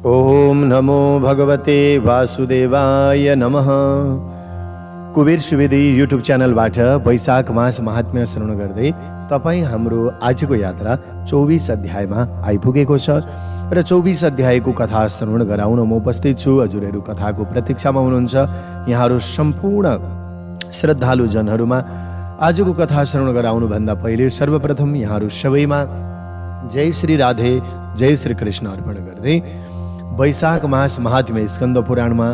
ओम नमो भगवते वासुदेवाय नमः। कुबेर सुवेदी युट्युब च्यानलबाट वैशाख मास महात्म्य श्रवण गर्दै तपाईँ हाम्रो आजको यात्रा 24 अध्यायमा आइपुगेको छ र 24 अध्यायको कथा श्रवण गराउन म उपस्थित छु। हजुरहरू कथाको प्रतीक्षामा हुनुहुन्छ। यहाँहरू सम्पूर्ण श्रद्धालु जनहरूमा आजको कथा श्रवण गराउनु भन्दा पहिले सर्वप्रथम यहाँहरू सबैमा जय श्री राधे जय श्री कृष्ण अर्पण गर्दै वैशाख मास महात्म्य स्कन्द पुराणमा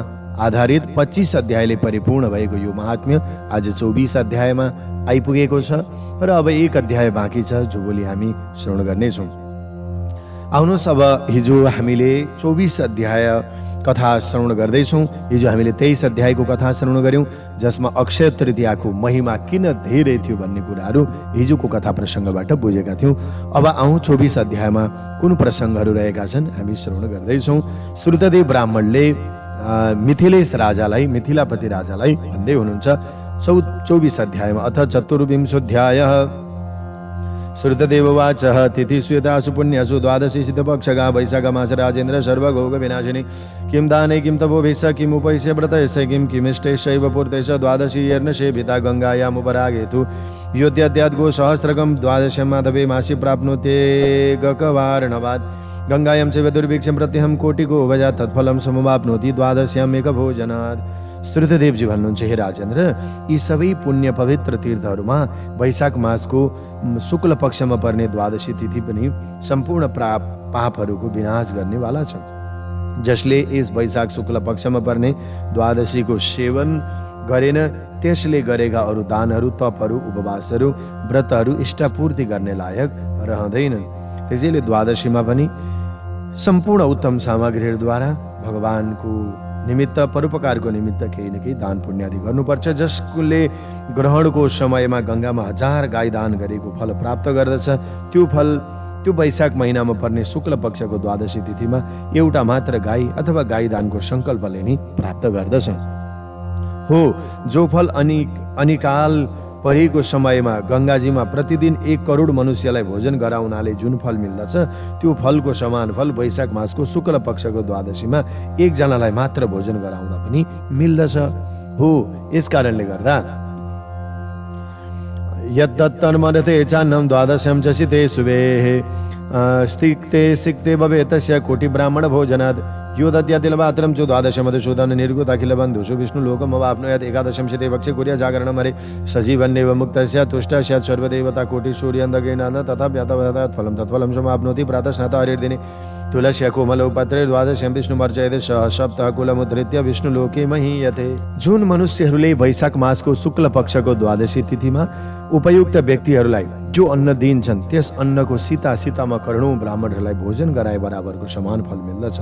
आधारित 25 अध्यायले परिपूर्ण भएको यो महात्म्य आज 24 अध्यायमा आइपुगेको छ र अब एक अध्याय बाँकी छ जो भोलि हामी श्रवण गर्नेछौँ। आउनुहोस्, अब हिजो हामीले 24 अध्याय कथा श्रवण गर्दैछौँ। हिजो हामीले 23 अध्यायको कथा श्रवण गर्यौँ जसमा अक्षय तृतीयाको महिमा किन धेरै थियो भन्ने कुराहरू हिजोको कथा प्रसङ्गबाट बुझेका थियौँ। अब आउँ 24 अध्यायमा कुन प्रसङ्गहरू रहेका छन् हामी श्रवण गर्दैछौँ। श्रुतदेव ब्राह्मणले मिथिलेश राजालाई, मिथिलापति राजालाई भन्दै हुनुहुन्छ 24 अध्यायमा अथ चतुर्विंशोऽध्यायः। श्रुतदेववाच तिथि स्वेतासु पुण्यसु द्वादशी शीतपक्षगा वैशाख मास राजेन्द्र सर्वभोग विनाशिनी किं दाने किं तपोभिश्च किं उपैश्य व्रतैश्च किं किमिष्टैश्चैव पूर्तैश्च द्वादशी सेविता गङ्गायामुपरागेतु योद्यद्याद्गो सहस्रकं द्वादश्यां माधवे मासि प्राप्नोत्येकवारणवात् गङ्गायां चैव दुर्भिक्षं प्रत्यहं कोटिको भजात् तत्फलं समवाप्नोति द्वादश्याम् एकभोजनात्। श्रुतदेवजी भन्नुहुन्छ, हे राजेन्द्र, यी सबै पुण्य पवित्र तीर्थहरूमा वैशाख मासको शुक्ल पक्षमा पर्ने द्वादशी तिथि पनि सम्पूर्ण पापहरूको विनाश गर्नेवाला छ। जसले यस वैशाख शुक्ल पक्षमा पर्ने द्वादशीको सेवन गरेन त्यसले गरेका अरू दानहरू, तपहरू, उपवासहरू, व्रतहरू इष्टपूर्ति गर्ने लायक रहँदैनन्। त्यसैले द्वादशीमा पनि सम्पूर्ण उत्तम सामग्रीहरूद्वारा भगवानको निमित्त, परोपकारको निमित्त केही न केही दान पुण्यादि गर्नुपर्छ। जसले ग्रहणको समयमा गङ्गामा 1000 गाई दान गरेको फल प्राप्त गर्दछ। त्यो फल त्यो वैशाख महिनामा पर्ने शुक्ल पक्षको द्वादशी तिथिमा एउटा मात्र गाई अथवा गाई दानको सङ्कल्पले नै प्राप्त गर्दछ। हो, जो फल अनिकाल परेको समयमा गङ्गाजीमा प्रतिदिन 1 करोड मनुष्यलाई भोजन गराउनाले जुन फल मिल्दछ त्यो फलको समान फल वैशाख मासको शुक्ल पक्षको द्वादशीमा 1 जनालाई मात्र भोजन गराउँदा पनि मिल्दछ। हो, यस कारणले गर्दा यद्दत्तन्मनते चान्नं द्वादशं च शिते शुभेः स्तिक्ते सिक्ते भवेत् तस्य कोटि ब्राह्मण भोजनात् यो दद्यातिलपात्रं च द्वादश मधुसूदन निर्गुत अखिल बन्धुषु विष्णुलोकम् अवाप्नुयात् एकादशं शिते भक्षे कुर्या जागरणं हरे सजीवन्नेव मुक्तस्य तुष्टः स्यात् सर्वदेवता कोटि सूर्यान्धकेनान्ध तथा व्यातवदत् फलं तत्फलं समाप्नोति प्रातः स्नात हरिर्दिने तुलस्य कोमलोपत्रे द्वादशं विष्णुमर्चयते सह सप्तः कुलमुद्धृत्य विष्णुलोके महीयते। जुन मनुष्यहरूले वैशाख मासको शुक्ल पक्षको द्वादशी तिथिमा उपयुक्त व्यक्तिहरूलाई जो अन्न दिन्छन् त्यस अन्नको सीतामा करोडौं ब्राह्मणहरूलाई भोजन गराए बराबरको समान फल मिल्दछ।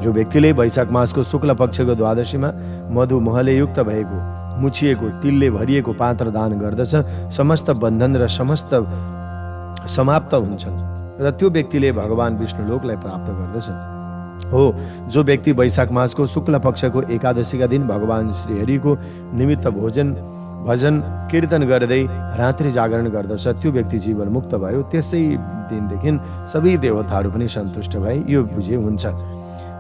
जो व्यक्तिले वैशाख मासको शुक्ल पक्षको द्वादशीमा मधु महले युक्त भएको मुछिएको तिलले भरिएको पात्र दान गर्दछ समस्त बन्धन र समस्त समाप्त हुन्छन् र त्यो व्यक्तिले भगवान विष्णुलोकलाई प्राप्त गर्दछ। हो, जो व्यक्ति वैशाख मासको शुक्ल पक्षको एकादशीका दिन भगवान श्रीहरिको निमित्त भजन कीर्तन गर्दै रात्रि जागरण गर्दछ त्यो व्यक्ति जीवन मुक्त भयो। त्यसै दिनदेखि सबै देवताहरू पनि सन्तुष्ट भए। यो बुझे हुन्छ।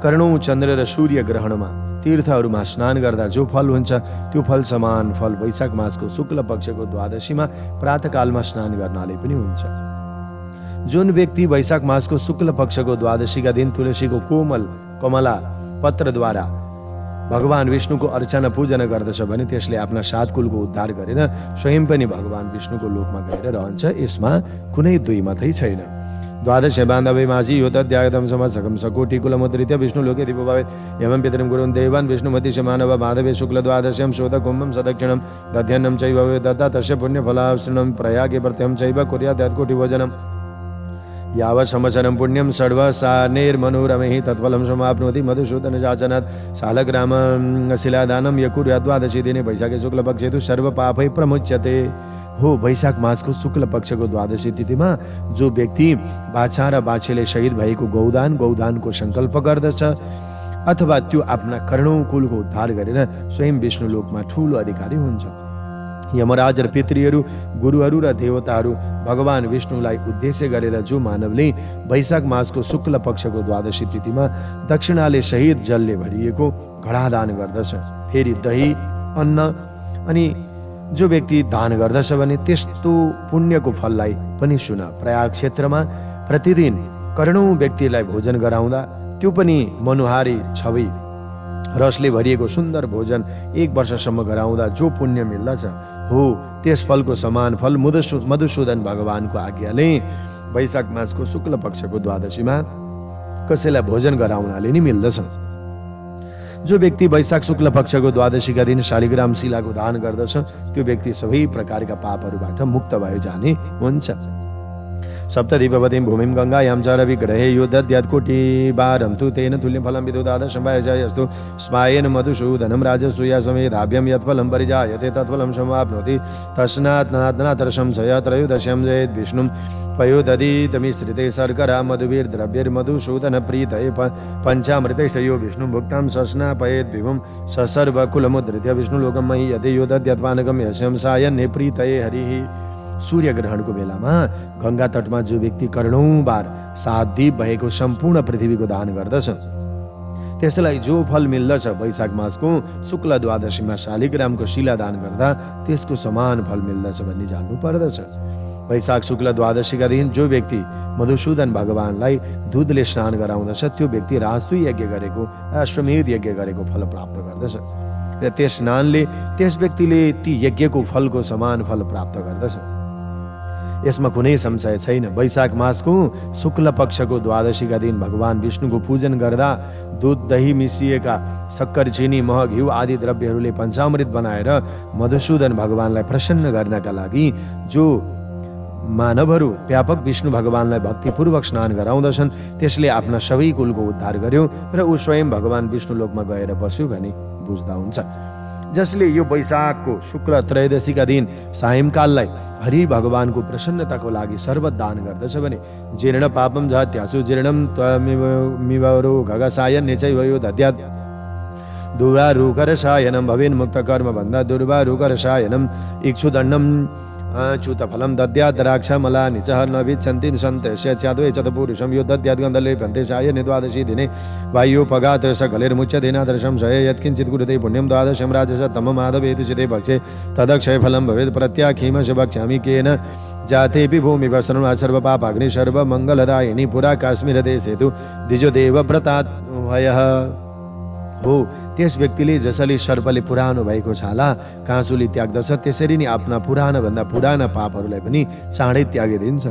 करोडौं चन्द्र र सूर्य ग्रहणमा तीर्थहरूमा स्नान गर्दा जो फल हुन्छ त्यो फल समान फल वैशाख मासको शुक्ल पक्षको द्वादशीमा प्रातःकालमा स्नान गर्नाले पनि हुन्छ। जुन व्यक्ति वैशाख मासको शुक्ल पक्षको द्वादशीका दिन तुलसीको कमला पत्रद्वारा भगवान विष्णुको अर्चना पूजना गर्दछ भने त्यसले आफ्ना 7 कुलको उद्धार गरेर स्वयं पनि भगवान विष्णुको लोकमा गएर रहन्छ। यसमा कुनै दुई मतै छैन। द्वादश बान्धवे माझी यो तद्यागतम समसकम सकोटि कुलमुद्रित्य विष्णुलोके दिवो भवेत् यमं पितरं गुरुं देवान् विष्णुमति मानव माधवे शुक्ल द्वादश्यां शोध कुम्भं सदक्षिणं दध्यन्नं चैव दत्ता तस्य पुण्यफलाश्रणं प्रयागे प्रत्यहं चैव कुर्यात् यत्कोटि भोजनम् यावत् संवत्सरं पुण्यं सर्वसानेर्मनोरमैः तत्फलं समाप्नोति मधुसूदन शासनात् सालग्रामं शिलादानं य कुर्यात् द्वादशी दिने वैशाखे शुक्लपक्षे तु सर्वपापैः प्रमुच्यते। हो, वैशाख मासको शुक्ल पक्षको द्वादशी तिथिमा जो व्यक्ति बाछा र बाछीले शहीद भएको गौदानको सङ्कल्प गर्दछ अथवा त्यो आफ्ना करोडौं कुलको उद्धार गरेर स्वयं विष्णुलोकमा ठुलो अधिकारी हुन्छ। यमराज र पितृहरू, गुरुहरू र देवताहरू भगवान विष्णुलाई उद्देश्य गरेर जो मानवले वैशाख मासको शुक्ल पक्षको द्वादशी तिथिमा दक्षिणाले सहित जलले भरिएको घडा दान गर्दछ। फेरि दही, अन्न अनि जो व्यक्ति दान गर्दछ भने त्यस्तो पुण्यको फललाई पनि सुन। प्रयाग क्षेत्रमा प्रतिदिन करोडौं व्यक्तिलाई भोजन गराउँदा त्यो पनि मनोहारी छवि रसले भरिएको सुन्दर भोजन 1 वर्षसम्म गराउँदा जो पुण्य मिल्दछ हो, त्यस फलको समान फल मधुसूदन भगवानको आज्ञाले वैशाख मासको शुक्ल पक्षको द्वादशीमा कसैलाई भोजन गराउनाले नि मिल्दछ। जो व्यक्ति वैशाख शुक्ल पक्षको द्वादशीका दिन शालिग्राम शिलाको दान गर्दछ त्यो व्यक्ति सबै प्रकारका पापहरूबाट मुक्त भए जाने हुन्छ। सप्तदीपवतीं भूमिं गङ्गायां च रविग्रहे यो दद्यात् कोटिवारं तु तेन तुल्यं फलं विदुदादशं वायजायस्तु स्मायेन मधुसूदनं राजसूया समेधाभ्यं यत्फलं परिजायते तत्फलं समाप्नोति तस्मात् नानातरशं संशय त्रयोदश्यां जयेत् विष्णुं पयोदधीतमिश्रिते शर्करा मधुभिर्द्रव्यैर्मधुसूदन प्रीतये पञ्चामृतैश्च विष्णुं भुक्तां सस्नापयेत् विभुं ससर्वकुलमुद्धृत्य विष्णुलोकं महीयते यो दद्यात्पानकं यस्यं सायन्ने प्रीतये हरिः। सूर्य ग्रहणको बेलामा गंगा तटमा जो व्यक्ति करोडौं बार 7 दीप भएको सम्पूर्ण पृथ्वीको दान गर्दछ त्यसलाई जो फल मिल्दछ वैशाख मासको शुक्ल द्वादशीमा शालिग्रामको शिला दान गर्दा त्यसको समान फल मिल्दछ भन्ने जान्नु पर्दछ। वैशाख शुक्ल द्वादशीका दिन जो व्यक्ति मधुसूदन भगवानलाई दूधले स्नान गराउँदछ त्यो व्यक्ति राजसू यज्ञ गरेको, अश्वमेध यज्ञ गरेको फल प्राप्त गर्दछ र त्यस स्नानले त्यस व्यक्तिले ती यज्ञको फलको समान फल प्राप्त गर्दछ। यसमा कुनै संशय छैन। वैशाख मासको शुक्ल पक्षको द्वादशीका दिन भगवान विष्णुको पूजन गर्दा दूध, दही मिसिएका शक्कर, चिनी, मह, घिउ आदि द्रव्यहरूले पञ्चामृत बनाएर मधुसूदन भगवानलाई प्रसन्न गर्नका लागि जो मानवहरू व्यापक विष्णु भगवानलाई भक्तिपूर्वक स्नान गराउँदछन् त्यसले आफ्ना सबै कुलको उद्धार गर्यो र ऊ स्वयं भगवान विष्णु लोकमा गएर बस्यो भने बुझ्दा हुन्छ। जसले यो वैशाखको शुक्ल त्रयोदशीका दिन सायंकाललाई हरि भगवानको प्रसन्नताको लागि सर्वत दान गर्दछ भने जीर्ण पापम जहत्यासु जीर्णम त्वमिवरो घगसायन्ने चैव दद्यात् दुर्वारुकरसायनं भवेन् मुक्त कर्म भन्दा दुर्वारुकरसायनं इक्षुदण्डं च्युतफलं दद्यात् द्राक्षामलानि च न विच्छन्ति सन्तस्य च्याद्वे च पुरुषं यो दद्यात् गन्धलेपन्ते सायने द्वादशी दिने वायुपगात् सकलैर्मुच्यते नादृशं शये यत्किञ्चित् कुरुते पुण्यं द्वादशं राजसतमं माधवेति चिते पक्षे तदक्षयफलं भवेत् प्रत्याख्येमश वक्ष्यामि केन जातेऽपि भूमिवसनं सर्वपापाग्नि सर्वमङ्गलदायिनी पुरा काश्मीरदेशे तु द्विजदेवव्रतात् वयः हो। त्यस व्यक्तिले जसले सर्पले पुरानो भएको छाला काँचुली त्याग्दछ त्यसरी नै आफ्ना पुराना पुराना पापहरूलाई पनि चाँडै त्यागिदिन्छ।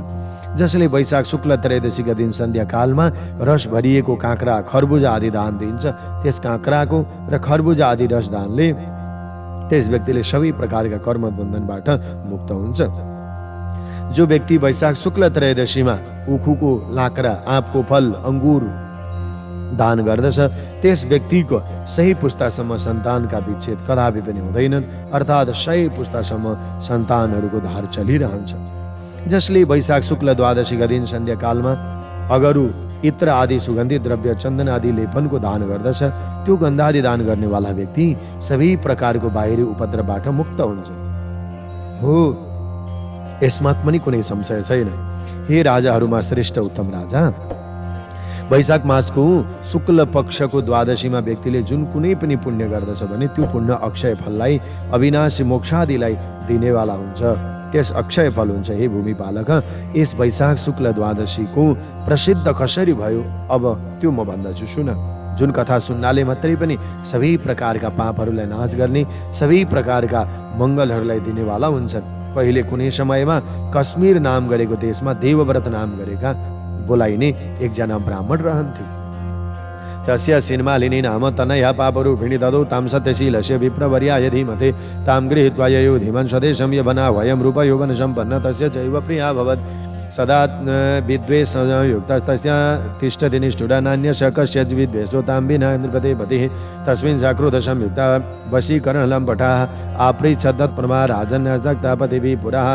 जसले वैशाख शुक्ल त्रयोदशीका दिन सन्ध्याकालमा रस भरिएको काँक्रा, खरबुजा आदि दान दिन्छ त्यस काँक्राको र खरबुजा आदि रस दानले त्यस व्यक्तिले सबै प्रकारका कर्म बन्धनबाट मुक्त हुन्छ। जो व्यक्ति वैशाख शुक्ल त्रयोदशीमा उखुको लाक्रा, आँपको फल, अङ्गुर दान गर्दछ त्यस व्यक्तिको 100 पुस्तासम्म सन्तानका विच्छेद कदापि पनि हुँदैनन्, अर्थात् 100 पुस्तासम्म सन्तानहरूको धार चलिरहन्छ। जसले वैशाख शुक्ल द्वादशीका दिन सन्ध्याकालमा अगरु, इत्र आदि सुगन्धित द्रव्य, चन्दन आदि लेपनको दान गर्दछ त्यो गन्धादि दान गर्नेवाला व्यक्ति सबै प्रकारको बाहिरी उपद्रवबाट मुक्त हुन्छ हो। यसमा पनि कुनै संशय छैन। हे राजाहरूमा श्रेष्ठ उत्तम राजा, वैशाख मासको शुक्ल पक्षको द्वादशीमा व्यक्तिले जुन कुनै पनि पुण्य गर्दछ भने त्यो पुण्य अक्षय फललाई, अविनाशी मोक्षादिलाई दिनेवाला हुन्छ। त्यस अक्षय फल हुन्छ। हे भूमिपालक, यस वैशाख शुक्ल द्वादशीको प्रसिद्ध कसरी भयो अब त्यो म भन्दछु सुन। जुन कथा सुन्नाले मात्रै पनि सबै प्रकारका पापहरूलाई नाश गर्ने, सबै प्रकारका मङ्गलहरूलाई दिनेवाला हुन्छन्। पहिले कुनै समयमा कश्मीर नाम गरेको देशमा देवव्रत नाम गरेका बोलाइने एकजना ब्राह्मण रहन्थे। तस्य सिन्मालिनी नाम तनया पापरूपिणी ददौ तां सत्यशीलस्य विप्रवर्याय धीमते तां गृहीत्वा ययो धीमन् स्वदेशं यवना वयं रूपयौवन सम्पन्न तस्य चैव प्रिया भवत् सदा विद्वेषयुक्तस्तस्य तिष्ठति निष्ठुरा नान्यश कस्यचित् विद्वेषो तां विना नृपते पतिः तस्मिन् सा क्रोधसंयुक्ता वशीकरणलम्पटाः आपृच्छद्तत्प्रमा राजन्यस्दग्धा पतिभिः पुरः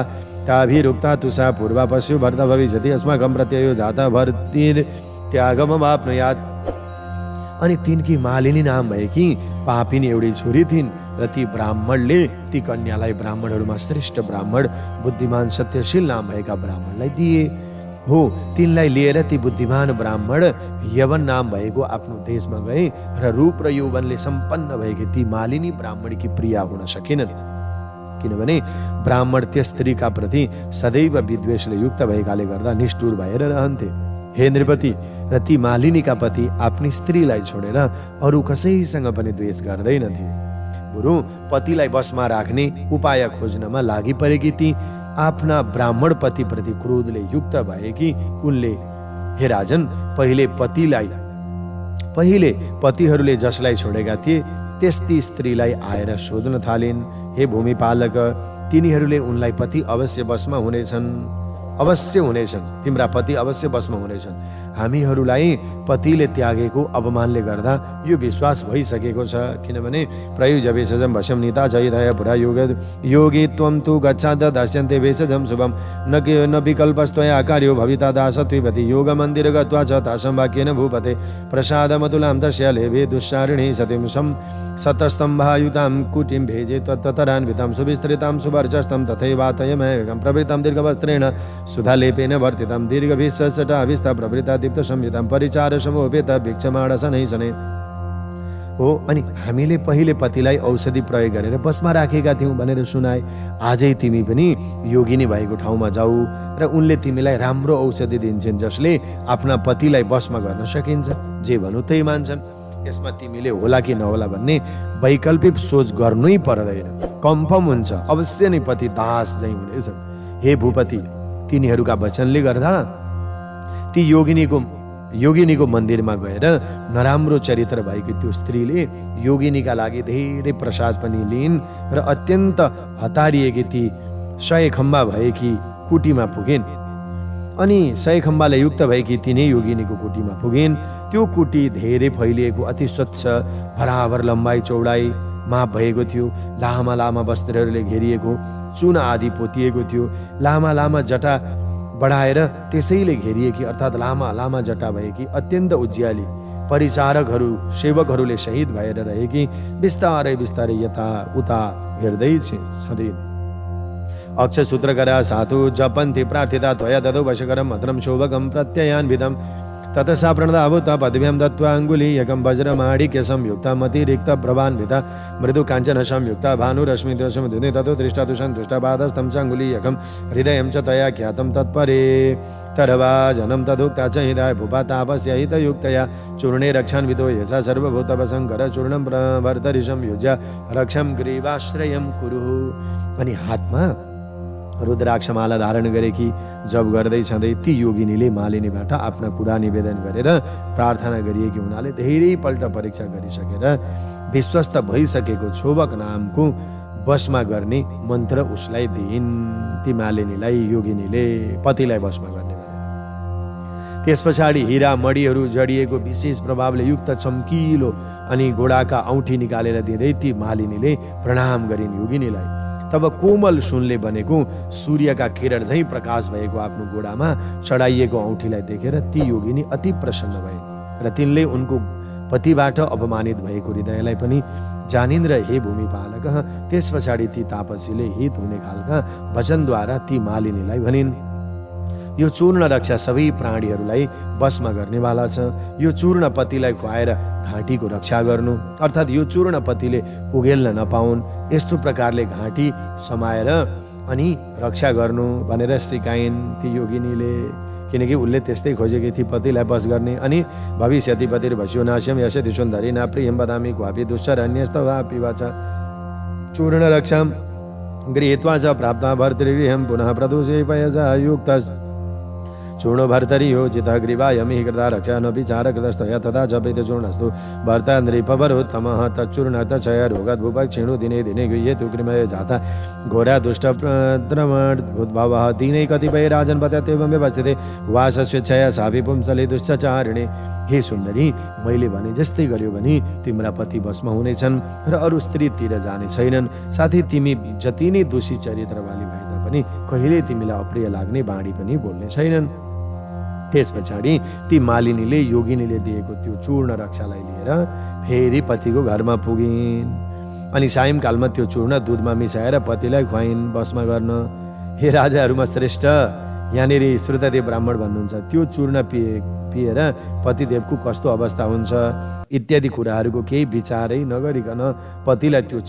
ताभिरुक्ता तु सा पूर्वा पश्यु भर्ता भविष्यति अस्माकं प्रत्ययो जाता भर्तिर्त्यागमवाप्नुयात्। अनि तिनकी मालिनी नाम भएकी पापिनी एउटी छोरी थिइन् र ती ब्राह्मणले ती कन्यालाई ब्राह्मणहरूमा श्रेष्ठ ब्राह्मण बुद्धिमान सत्यशील नाम भएका ब्राह्मणलाई दिए हो। तिनलाई लिएर ती बुद्धिमान ब्राह्मण यवन नाम भएको आफ्नो देशमा गए र रूप र यौवनले सम्पन्न भएकी ती मालिनी ब्राह्मणकी प्रिया हुन सकेनन्, किनभने ब्राह्मण त्यस स्त्रीका प्रति सदैव विद्वेषले युक्त भएकाले गर्दा निष्ठुर भएर रहन्थे। हे नृपति, र ती मालिनीका पति आफ्नी स्त्रीलाई छोडेर अरू कसैसँग पनि द्वेष गर्दैनथे। बरु पतिलाई बसमा राख्ने उपाय खोज्नमा लागि परेकी ती आफ्ना ब्राह्मण पतिप्रति क्रोधले युक्त भएकी उनले, हे राजन, पहिले पतिहरूले जसलाई छोडेका थिए त्यस ती स्त्रीलाई आएर सोध्न थालिन्, हे भूमिपालक, तिनीहरूले उनलाई पति अवश्य बसमा हुनेछन्, तिम्रा पति अवश्य बसमा हुनेछन्। हामीहरूलाई पतिले त्यागेको अपमानले गर्दा यो विश्वास भइसकेको छ, किनभने प्रयुज भेषजम वशम नीता जयदय पुरा योगी त्वं तु गच्छाद दास्यन्ते भेषजम शुभम न विकल्पस्त्वया कार्यो भविता दासत्वपति योग मन्दिर गत्वा च तासं वाक्येन भूपते प्रसादमतुलां तस्य लेभे दुश्चारिणी सतीं सतस्तम्भायुतां कुटिं भेजे त्वत्तरान्वितां सुविस्तृतां सुवर्चस्तं तथैवातयमेकं प्रवृत्तं दीर्घवस्त्रेण सुधालेपेन वर्तितं दीर्घभिस्सटाभिस्ता प्रवृत्ता दीप्त संयुतां परिचार समोपेत भिक्षमाण शनै शनै हो। अनि हामीले पहिले पतिलाई औषधि प्रयोग गरेर बसमा राखेका थियौँ भनेर सुनाए। आजै तिमी पनि योगिनी भएको ठाउँमा जाऊ र उनले तिमीलाई राम्रो औषधि दिन्छन् जसले आफ्ना पतिलाई बसमा गर्न सकिन्छ। जे भनौँ त्यही मान्छन्। यसमा तिमीले होला कि नहोला भन्ने वैकल्पिक सोच गर्नै पर्दैन। कन्फर्म हुन्छ अवश्य नै पति दास झैँ हुनेछन्। हे भूपति, तिनीहरूका वचनले गर्दा ती योगिनीको मन्दिरमा गएर नराम्रो चरित्र भएकी त्यो स्त्रीले योगिनीका लागि धेरै प्रसाद पनि लिइन् र अत्यन्त हतारिएकी ती 100 खम्बा भएकी कुटीमा पुगिन्। अनि 100 खम्बाले युक्त भएकी तिनै योगिनीको कुटीमा पुगिन्। त्यो कुटी धेरै फैलिएको, अति स्वच्छ, बराबर लम्बाइ चौडाइ माप भएको थियो। लामा लामा वस्त्रहरूले घेरिएको, चुना आदि पोतिएको थियो। लामा लामा जटा बढाएर त्यसैले घेरिएकी, अर्थात् लामा लामा जटा भएकी, अत्यन्त उज्याली, परिचारकहरू सेवकहरूले शहीद भएर रहेकी, बिस्तारै बिस्तारै यता उता हेर्दै छँदैन्। अक्षसूत्रकरा साधु जपन्ति प्रार्थिता त्वया ददौ वशकरं मत्रं शोभकं प्रत्ययान्वितं ततः सा प्रणदाभूता पदभ्यां दत्त्वा अङ्गुलीयकं वज्रमाणिक्य संयुक्ता मतिरिक्त प्रभान्विता मृदु काञ्चन संयुक्ता भानुरश्मिद्वशमधुने ततो दृष्टातु सन्तुष्टापादस्तं च अङ्गुलीयकं हृदयं च तया ख्यातं तत्परे तरवाजनं तदुक्ता च हृदय भूपा तापस्य हितयुक्तया चूर्णे रक्षान्वितो यशा सर्वभूतवसङ्कर चूर्णं प्रवर्तरिशं युज्य रक्षं ग्रीवाश्रयं कुरु। अनि हातमा रुद्राक्षमाला धारण गरेकी जप गर्दै छँदै ती योगिनीले मालिनीबाट आफ्ना कुरा निवेदन गरेर प्रार्थना गरिएकी हुनाले धेरैपल्ट परीक्षा गरिसकेर विश्वस्त भइसकेको छोबक नामको बसमा गर्ने मन्त्र उसलाई दिइन्। ती मालिनीलाई योगिनीले पतिलाई बसमा गर्ने भने त्यस पछाडि हिरा मणिहरू जडिएको विशेष प्रभावले युक्त चम्किलो अनि घोडाका औँठी निकालेर दिँदै ती मालिनीले प्रणाम गरिन् योगिनीलाई। तब कोमल सुनले बनेको सूर्यका किरण झैँ प्रकाश भएको आफ्नो घोडामा चढाइएको औँठीलाई देखेर ती योगिनी अति प्रसन्न भइन् र तिनले उनको पतिबाट अपमानित भएको हृदयलाई पनि जानिन् र हे भूमिपालक, त्यस पछाडि ती तापसीले हित हुने खालका वचनद्वारा ती मालिनीलाई भनिन्, यो चूर्ण रक्षा सबै प्राणीहरूलाई बसमा गर्नेवाला छ। यो चूर्ण पतिलाई खुवाएर घाँटीको रक्षा गर्नु, अर्थात् यो चूर्ण पतिले उघेल्न नपाउन् यस्तो प्रकारले घाँटी समाएर अनि रक्षा गर्नु भनेर सिकाइन् ती योगिनीले। किनकि उसले त्यस्तै खोजेकी थिए पतिलाई बस गर्ने। अनि भविष्यतिपतिर्भस्यो नाश्यम यशति सुन्दरी न प्रियं वदामि क्वापि दुश्चरन्यस्तवापि वाचा चूर्ण रक्षां गृहीत्वा च प्राप्ता भर्तृगृहं पुनः प्रदूषे पयजा युक्तः चूर्णो भर्तरि हो जितः ग्रीवायमिहि कृता रक्षा न विचारकृतस्तया तथा जपेत चूर्णस्तु भर्ता नृपवरोत्तमः तच्चूर्ण तच्छय रोगद्भुपक्षिणो दिने दिने गृह्येतु कृमय जाता घोरा दुष्टप्रद्रमद्भुद्भवः दिने कतिपय राजन् पतत्येवं व्यवस्थिते वास स्वेच्छया सापि पुंसले दुश्चचारिणे। हे सुन्दरी, मैले भने जस्तै गर्यो भने तिम्रा पति बसमा हुनेछन् र अरू स्त्रीतिर जाने छैनन्। साथै तिमी जति नै दोषी चरित्रवाली भए तापनि कहिल्यै तिमीलाई अप्रिय लाग्ने बाणी पनि बोल्ने छैनन्। त्यस पछाडि ती मालिनीले योगिनीले दिएको त्यो चूर्ण रक्षालाई लिएर फेरि पतिको घरमा पुगिन्। अनि सायंकालमा त्यो चूर्ण दुधमा मिसाएर पतिलाई खुवाइन् बसमा गर्न। हे राजाहरूमा श्रेष्ठ, यहाँनिर श्रुतदेव ब्राह्मण भन्नुहुन्छ त्यो चूर्ण पिएर पतिदेवको कस्तो अवस्था हुन्छ इत्यादि कुराहरूको केही विचारै नगरिकन पतिलाई त्यो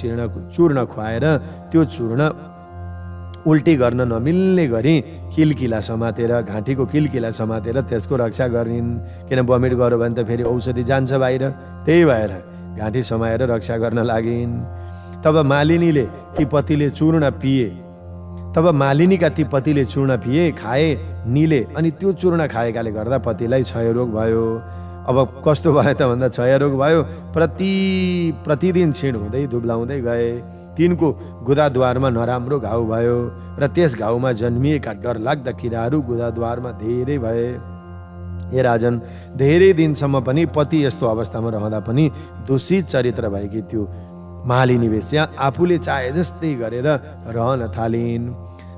चूर्ण खुवाएर त्यो चूर्ण उल्टी गर्न नमिल्ने गरी किलकिला समातेर, घाँटीको किलकिला समातेर त्यसको रक्षा गरिन्। किन बमिट गर्यो भने त फेरि औषधि जान्छ बाहिर, त्यही भएर घाँटी समाएर रक्षा गर्न लागिन्। तब मालिनीले ती पतिले चूर्ण पिए, तब मालिनीका ती पतिले चूर्ण पिए, खाए, निले, अनि त्यो चूर्ण खाएकाले गर्दा पतिलाई क्षयरोग भयो। अब कस्तो भयो त भन्दा क्षयरोग भयो, प्रतिदिन क्षीण हुँदै दुब्लाउँदै गए। तिनको गुदाद्वारमा नराम्रो घाउ भयो र त्यस घाउमा जन्मिएका डरलाग्दा किराहरू गुदाद्वारमा धेरै भए। हे राजन, धेरै दिनसम्म पनि पति यस्तो अवस्थामा रहँदा पनि दूषित चरित्र भएकी त्यो मालिनी वेश्या आफूले चाहे जस्तै गरेर रहन थालिन्।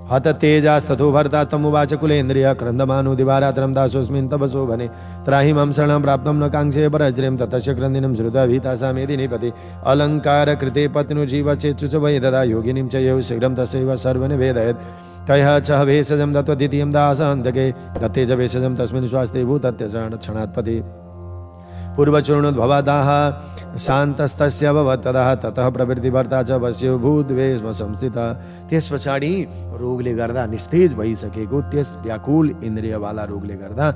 हत तेजास्तथो भर्ता तमुवाच कुलेन्द्रिय क्रन्दमानो दिवारात्रं दासोऽस्मिन् तपसो भने त्राहि मां शरणं प्राप्तं न काङ्क्षे परज्रीं ततश्च क्रन्दिनं श्रुत्वा भीतासा मेदिनीपति अलङ्कार कृते पत्नुजीव चेत्सुच वै ददा योगिनीं च यौ शीघ्रं तस्यैव सर्वनिवेदयत् तयः च भेषजं दत्त्वा द्वितीयं दासान्तके दत्ते च भेषजं तस्मिन् स्वास्ते भूतत्य क्षणात्पति पूर्वचूर्णोद्भवादाः शान्तस्तस्य भवत् ततः ततः प्रवृत्ति भर्ता च वश्यो भूद्वेषमा संस्थिता। त्यस पछाडि रोगले गर्दा निस्तेज भइसकेको त्यस व्याकुल इन्द्रियवाला रोगले गर्दा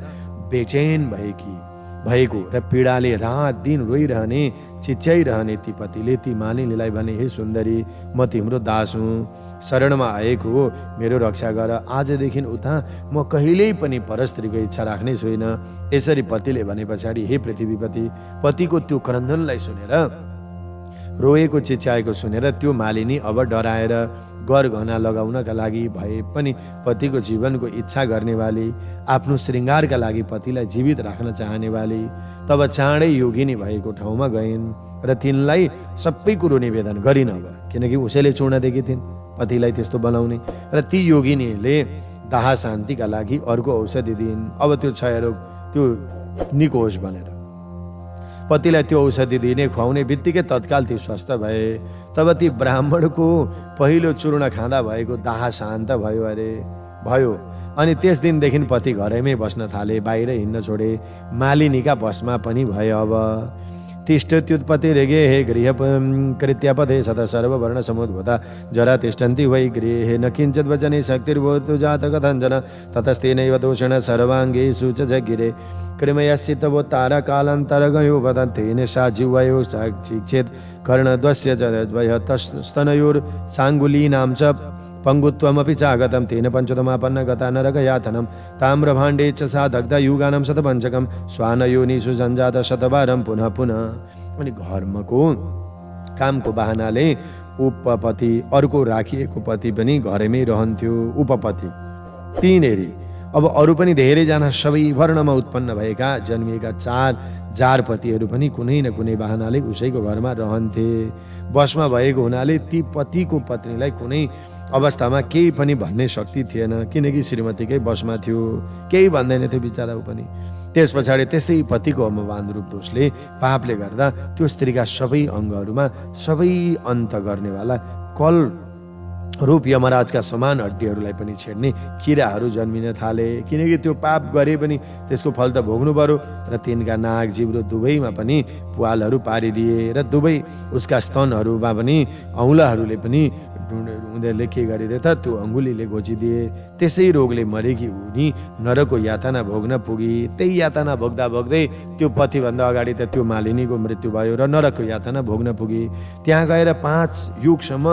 बेचैन भएको र पीडाले रात दिन रोइरहने चिच्याइरहने ती पतिले ती मालिनीलाई भने, हे सुन्दरी, म तिम्रो दास हुँ, शरणमा आएको हो, मेरो रक्षा गर। आजदेखि उता म कहिल्यै पनि परस्त्रीको इच्छा राख्ने छुइन। यसरी पतिले भने पछाडि हे पृथ्वीपति, पतिको त्यो क्रन्दनलाई सुनेर, रोएको चिच्याएको सुनेर त्यो मालिनी अब डराएर गरगहना लगाउनका लागि भए पनि पतिको जीवनको इच्छा गर्नेवाली, आफ्नो श्रृङ्गारका लागि पतिलाई जीवित राख्न चाहनेवाली तब चाँडै योगिनी भएको ठाउँमा गइन् र तिनलाई सबै कुरो निवेदन गरिन्। अब किनकि उसैले चूर्ण दिएकी थिइन् पतिलाई त्यस्तो बनाउने, र ती योगिनीले दाह शान्तिका लागि अर्को औषधि दिइन्। अब त्यो क्षयरोग त्यो निको होस् भनेर पतिलाई त्यो औषधि दिने खुवाउने बित्तिकै तत्काल ती स्वस्थ भए। तब ती ब्राह्मणको पहिलो चूर्ण खाँदा भएको दाह शान्त भयो। अनि त्यस दिनदेखि पति घरैमै बस्न थाले, बाहिर हिँड्न छोडे। मालिनीका बसमा पनि भए। अब तिष्ठत्युत्पत्ति रेगे हे गृह कृत्यापदे सत सर्ववर्ण समुद्भूता जरा तिष्ठन्ति वै गृहे न किञ्चित् वचने शक्तिर्भूतु जात कथञ्जन ततस्तेनैव दोषेण सर्वाङ्गेषु च जगिरे कृमयस्थितवोत्तार कालान्तर गयो वदन्तेन सा जिह्वयो चिक्षेत् कर्णद्वस्य च स्तनयोर्साङ्गुलीनां च पंगुत्वमपि चागतं तेन पंचतमापन्न गता नरकयातनं ताम्रभाण्डे च सा दग्धा युगानं शतपञ्चकं स्वानयोनिषु जञ्जात शतबारं पुनः पुनः। अनि घरको कामको बहानाले उपपति अर्को राखिएको पति पनि घरैमै रहन्थ्यो। उपपति तीनहेरी अब अरू पनि धेरैजना सबै वर्णमा उत्पन्न भएका जन्मिएका 4 जारपतिहरू पनि कुनै न कुनै बहानाले उसैको घरमा रहन्थे। बसमा भएको हुनाले ती पतिको पत्नीलाई कुनै अवस्थामा केही पनि भन्ने शक्ति थिएन, किनकि श्रीमतीकै बसमा थियो, केही भन्दैन थियो बिचरा ऊ पनि। त्यस पछाडि त्यसै पतिको अमवान रूप दोषले पापले गर्दा त्यो स्त्रीका सबै अङ्गहरूमा सबै अन्त गर्नेवाला कल रूप यमराजका समान हड्डीहरूलाई पनि छेड्ने किराहरू जन्मिन थाले। किनकि त्यो पाप गरे पनि त्यसको फल त भोग्नु पर्यो र तिनका नाक जिब्रो दुवैमा पनि पुवालहरू पारिदिए र दुवै उसका स्तनहरूमा पनि औँलाहरूले पनि उनीहरूले के गरिदिए त त्यो अङ्गुलीले घोचिदिए। त्यसै रोगले मरेकी उनी नरकको यातना भोग्न पुगी। त्यही यातना भोग्दा भोग्दै त्यो पतिभन्दा अगाडि त त्यो मालिनीको मृत्यु भयो र नरकको यातना भोग्न पुगी। त्यहाँ गएर 5 युगसम्म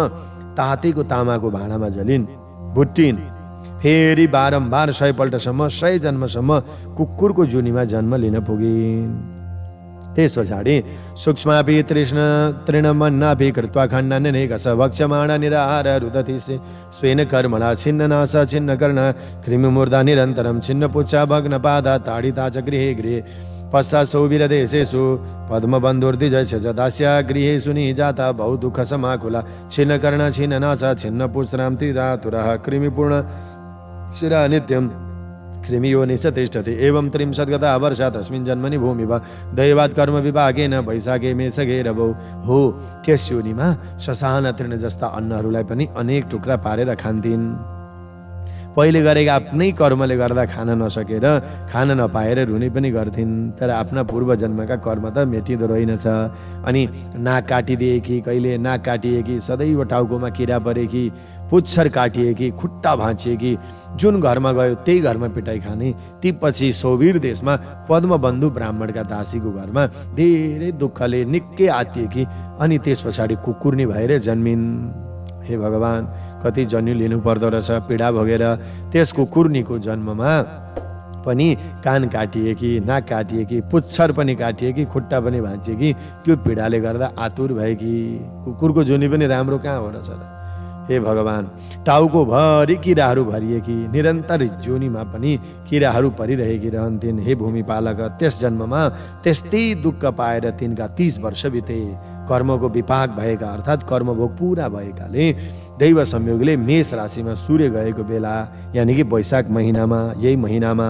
तातेको तामाको भाँडामा जलिन्, भुट्टिन्। फेरि बारम्बार 100 पल्टसम्म 100 जन्मसम्म कुकुरको जुनीमा जन्म लिन पुगिन्। त्यस पछाडि सूक्ष्मापि तृणमन्नापि कृत्वा खण्डनेकस भक्षमाण निराहार रुदति स्वेन कर्मणा छिन्न नासा छिन्न कर्ण कृमिमूर्धा निरन्तरं छिन्न पुच्छा भग्न पादा ताडिता च गृहे गृहे पश्चात् सौवीरदेशेषु पद्मबन्धुर्दिजय दास्या गृहेषु निजाता बहु दुःख समाकुला छिन्न कर्ण छिन्न नासा छिन्न पुच्छ्रां तिरातुरः कृमिपूर्ण शिरा नित्यं कृमियोनि च तिष्ठति एवं त्रिंशद्गता वर्षा तस्मिन् जन्मनि भूमि वा दैवात् कर्म विभागेन वैशाखे मेषगे रवौ। हो त्यस योनिमा ससाना तृण जस्ता अन्नहरूलाई पनि अनेक टुक्रा पारेर खान्थिन्। पहिले गरेका आफ्नै कर्मले गर्दा खान नसकेर खान नपाएर रुने पनि गर्थिन्। तर आफ्ना पूर्व जन्मका कर्म त मेटिँदो रहेनछ। अनि नाक काटिदिएकी, कहिले नाक काटिएकी, सदैव टाउकोमा किरा परेकी, पुच्छर काटिएकी, खुट्टा भाँचिएकी, जुन घरमा गयो त्यही घरमा पिटाइ खाने। ती पछि सौवीर देशमा पद्मबन्धु ब्राह्मणका दासीको घरमा धेरै दुःखले निकै आत्तिएकी अनि त्यस पछाडि कुकुर्नी भएर जन्मिन्। हे भगवान्, कति जन्यु लिनु पर्दो रहेछ पीडा भोगेर। त्यस कुकुर्नीको जन्ममा पनि कान काटिएकी, नाक काटिएकी, पुच्छर पनि काटिएकी, खुट्टा पनि भाँचिएकी, त्यो पीडाले गर्दा आतुर भएकी। कुकुरको जुनी पनि राम्रो कहाँ हो रहेछ र। हे भगवान्, टाउको भरि किराहरू भरिएकी, निरन्तर जोनीमा पनि किराहरू परिरहेकी रहन्थिन्। हे भूमिपालक, त्यस जन्ममा त्यस्तै दुःख पाएर तिनका 30 वर्ष बिते। कर्मको विपाक भएका अर्थात् कर्मभोग पुरा भएकाले दैव संयोगले मेष राशिमा सूर्य गएको बेला यानि कि वैशाख महिनामा, यही महिनामा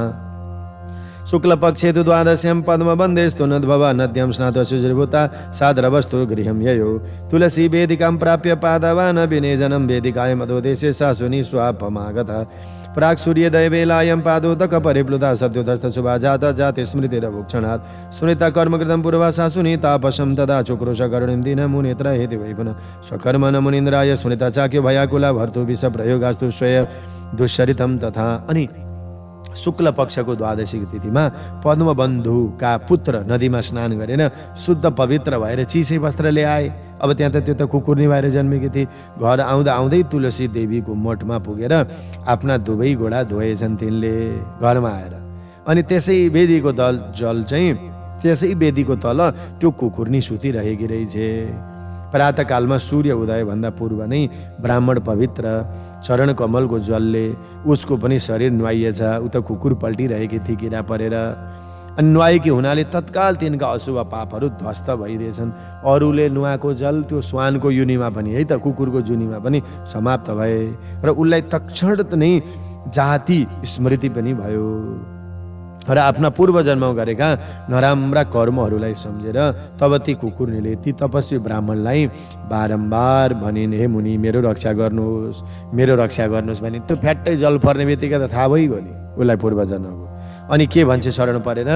शुक्ल पक्षे तु द्वादश्यां पद्मबन्धेस्तु नद्भव नद्यां स्नातशुचिर्भूता साद्रवस्तु गृहं ययो तुलसी वेदिकां प्राप्य पादवान् विनेजनं वेदिकायां मधोदेशे सासुनि स्वापमागतः प्राक् सूर्योदय वेलायां पादोदक परिप्लुता सद्योदस्त शुभाजात जाति स्मृतिरभुक्षणात् सुनीता कर्मकृतं पूर्वा सासुनि तापसं तदा चुक्रोश करुणिं दीनमुनेत्र हेति वै पुनः स्वकर्म न मुनीन्द्राय सुनीता चाक्यो भयाकुला भर्तु विष प्रयोगास्तु स्वय दुश्चरितं तथा। अनि शुक्ल पक्षको द्वादशी तिथिमा पद्मबन्धुका पुत्र नदीमा स्नान गरेर शुद्ध पवित्र भएर चिसै वस्त्र ल्याए। अब त्यहाँ त त्यो त कुकुर्नी भएर जन्मेकी थिए। घर आउँदा आउँदै तुलसी देवीको मठमा पुगेर आफ्ना दुवै घोडा धोएछन् तिनले घरमा आएर। अनि त्यसै वेदीको त्यसै वेदीको तल त्यो कुकुर्नी सुतिरहेकी रहेछ। प्रातःकालमा सूर्य उदय भन्दा पूर्व नै ब्राह्मण पवित्र चरण कमलको जलले उसको पनि शरीर नुहाइएछ। उता कुकुर पल्टिरहेकी थिए किरा परेर। अनि नुहाएकी हुनाले तत्काल तिनका अशुभ पापहरू ध्वस्त भइदिएछन्। अरूले नुहाएको जल त्यो स्वानको युनिमा पनि है त कुकुरको जुनीमा पनि समाप्त भए र उसलाई तक्षण नै जाति स्मृति पनि भयो र आफ्ना पूर्व जन्ममा गरेका नराम्रा कर्महरूलाई सम्झेर तब ती कुकुरनीले ती तपस्वी ब्राह्मणलाई बारम्बार भनिन्, हे मुनि मेरो रक्षा गर्नुहोस्, मेरो रक्षा गर्नुहोस् भने त्यो फ्याट्टै जल पर्ने बित्तिकै त थाहा भइगयो नि उसलाई पूर्व जन्मको। अनि के भन्छ शरण परेर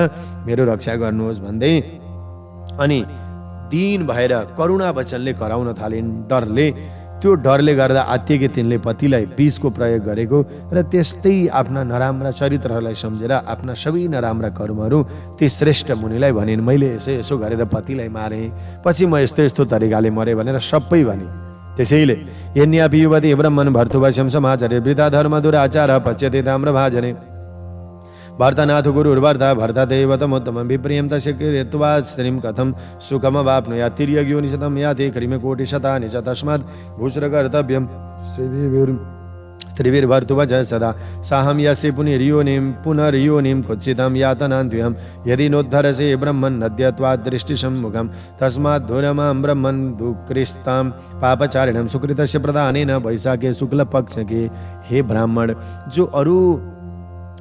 मेरो रक्षा गर्नुहोस् भन्दै अनि दीन भएर करुणा वचनले कराउन थालिन्। त्यो डरले गर्दा आत्तिएकी तिनले पतिलाई विषको प्रयोग गरेको र त्यस्तै आफ्ना नराम्रा चरित्रहरूलाई सम्झेर आफ्ना सबै नराम्रा कर्महरू ती श्रेष्ठ मुनिलाई भनिन्, मैले यसो गरेर पतिलाई मारेँ, पछि म यस्तो तरिकाले मरेँ भनेर सबै भने। त्यसैले यन्यापि युवती ब्रह्मन् भर्तुवश्यं समाचार्य वृथा धर्म दुराचार पच्यते ताम्रभाजने भर्तनाथ गुरुर्भर्ता भर्ता दैवतमुत्तमं विप्रियं तस्य कृत्वा स्त्रीं कथं सुखमवाप्नुयात् तिर्यग्योनिशतं याति कृमिकोटिशतानि च तस्मात् भूश्रकर्तव्यं स्त्रीभिर्भर्तुवच सदा साहं यस्य पुनर्योनिं कुत्सितं यातनान्त्वयं यदि नोद्धरसे ब्रह्मन् नद्यत्वात् दृष्टिसम्मुखं तस्मात् धूरमां ब्रह्मन् दुःकृस्तां पापचारिणं सुकृतस्य प्रदानेन वैशाखे शुक्लपक्षके। हे ब्राह्मण, जो अरू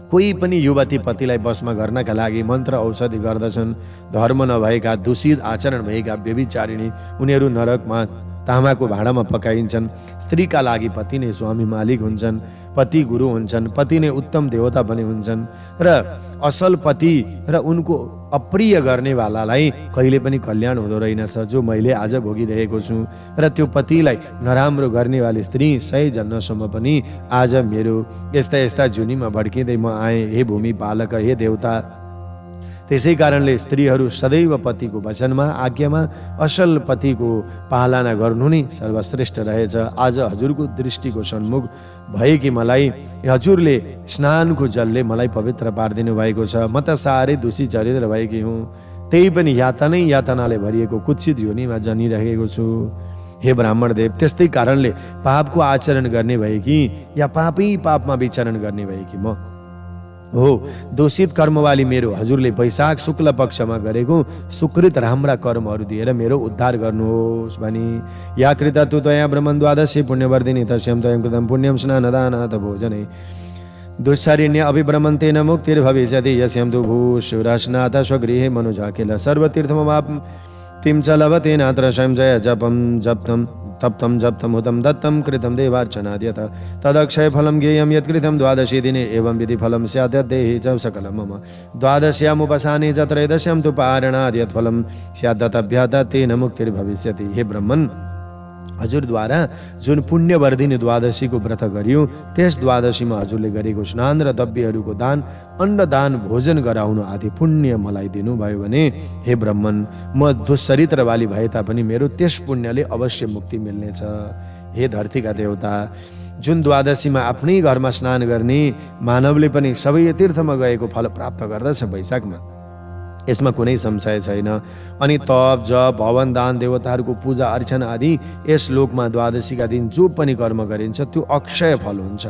कोही पनि युवती पतिलाई वशमा गर्नका लागि मन्त्र औषधि गर्दछन्, धर्म नभएका दूषित आचरण भएका व्यभिचारिणी उनीहरू नरकमा तामाको भाँडामा पकाइन्छन्। स्त्रीका लागि पति नै स्वामी मालिक हुन्छन्, पति गुरु हुन्छन्, पति नै उत्तम देवता पनि हुन्छन् र असल पति र उनको अप्रिय गर्नेवालालाई कहिले पनि कल्याण हुँदो रहेनछ, जो मैले आज भोगिरहेको छु। र त्यो पतिलाई नराम्रो गर्नेवाली स्त्री 100 जन्मसम्म पनि आज मेरो यस्ता जुनीमा भड्किँदै म आएँ। हे भूमि पालक, हे देवता, त्यसै कारणले स्त्रीहरू सदैव पतिको वचनमा आज्ञामा असल पतिको पालना गर्नु नै सर्वश्रेष्ठ रहेछ। आज हजुरको दृष्टिको सन्मुख भएकी मलाई हजुरले स्नानको जलले मलाई पवित्र पारिदिनु भएको छ। म त साह्रै दूषित चरित्र भएकी हुँ, त्यही पनि यातनाले भरिएको कुत्सित योनिमा जनिरहेको छु। हे ब्राह्मण देव, त्यस्तै कारणले पापको आचरण गर्ने भएकी या पापमा विचरण गर्ने भएकी म हो। दूषित कर्मवाली मेरो हजुरले वैशाख शुक्ल पक्षमा गरेको सुकृत राम्रा कर्महरू दिएर मेरो उद्धार गर्नुहोस् भनी। या कृता तु त्वया ब्रह्मन् द्वादशी पुण्यवर्धिनी तस्यां त्वयं कृतं पुण्यं स्नानदानाथ भोजने दुःसरिण्य अभिभ्रमन्तेन मुक्तिर्भविष्यति यस्यं तु भूशुरश्नाथ स्वगृहे मनुजा किल सर्वतीर्थमवाप्तिं च लभते नात्र संशय जपं जप्तं तप्तं जप्तं हुतं दत्तं कृतं देवार्चनाद्यत तदक्षय फलं ज्ञेयं यत्कृतं द्वादशी दिने एवं विधि फलं स्यात् देहि च सकलं मम द्वादश्यामुपसाने च त्रयोदश्यां तु पारणाद् यत् फलं स्यात् दत्तभ्यः तेन मुक्तिर्भविष्यति। हे ब्रह्मन, हजुरद्वारा जुन पुण्यवर्धिनी द्वादशीको व्रत गरियो त्यस द्वादशीमा हजुरले गरेको स्नान र द्रव्यहरूको दान, अन्नदान, भोजन गराउनु आदि पुण्य मलाई दिनुभयो भने हे ब्रह्मन, म दुश्चरित्रवाली भए तापनि मेरो त्यस पुण्यले अवश्य मुक्ति मिल्नेछ। हे धरतीका देवता, जुन द्वादशीमा आफ्नै घरमा स्नान गर्ने मानवले पनि सबै तीर्थमा गएको फल प्राप्त गर्दछ वैशाखमा, यसमा कुनै संशय छैन। अनि तप जप हवन दान देवताहरूको पूजा अर्चना आदि यस लोकमा द्वादशीका दिन जो पनि कर्म गरिन्छ त्यो अक्षय फल हुन्छ,